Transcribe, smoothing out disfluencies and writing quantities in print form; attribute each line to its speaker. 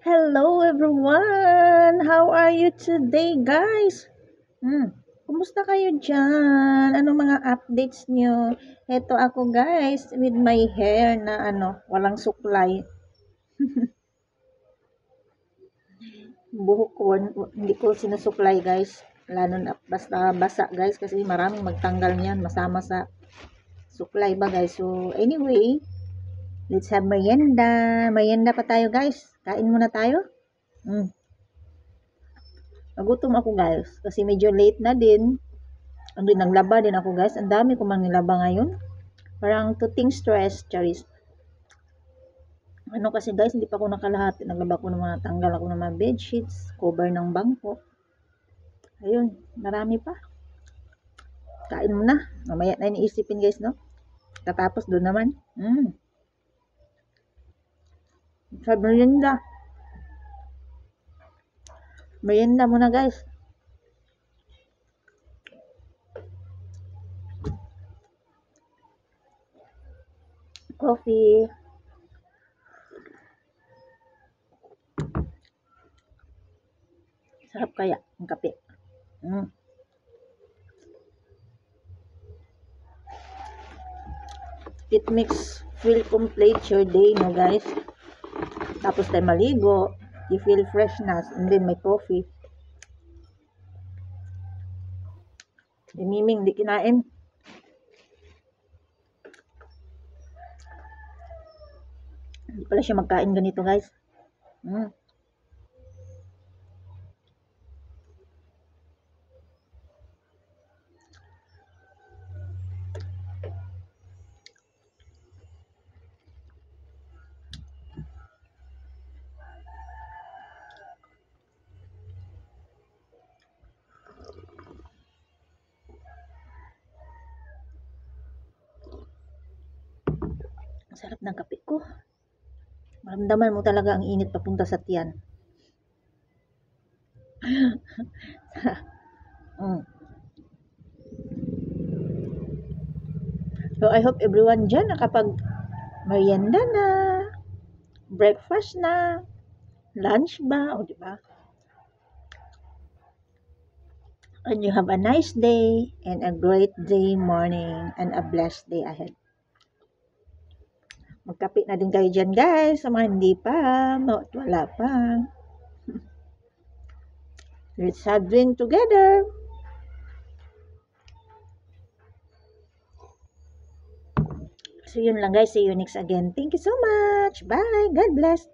Speaker 1: Hello everyone! How are you today, guys? Kumusta kayo dyan? Anong mga updates nyo? Heto ako, guys, with my hair na walang suklay. Buhok ko, hindi ko sinusuklay, guys. Lalo na basta basa, guys, kasi maraming magtanggal niyan. Masama sa suklay ba, guys? So, anyway, let's have merienda. Merienda pa tayo, guys. Kain muna tayo. Nagutom ako, guys, kasi medyo late na din. Naglaba din ako, guys. Ang dami ko mang nilaba ngayon. Parang tuting stress, charis. Kasi, guys, hindi pa ako nakalahati. Naglaba ko ng mga tanggal ako ng mga bedsheets, cover ng bangko. Ayun, marami pa. Kain mo na. Mamaya na iniisipin, guys, no? Katapos doon naman. Sa merienda. Merienda muna, guys. Coffee. Sarap kaya ang kape. It makes feel complete your day, no, guys? Tapos tayo maligo, you feel freshness, and then may coffee. Miming, di kinain. Hindi pala siya magkain ganito, guys. Ang sarap ng kape ko. Maramdaman mo talaga ang init papunta sa tiyan. So, I hope everyone dyan nakapag merienda na, breakfast na, lunch ba, o diba? And you have a nice day and a great day morning and a blessed day ahead. Magkape na din kayo dyan, guys, sa mga hindi pa, wala pa. Let's have drink together. So, yun lang, guys. See you next again. Thank you so much. Bye. God bless.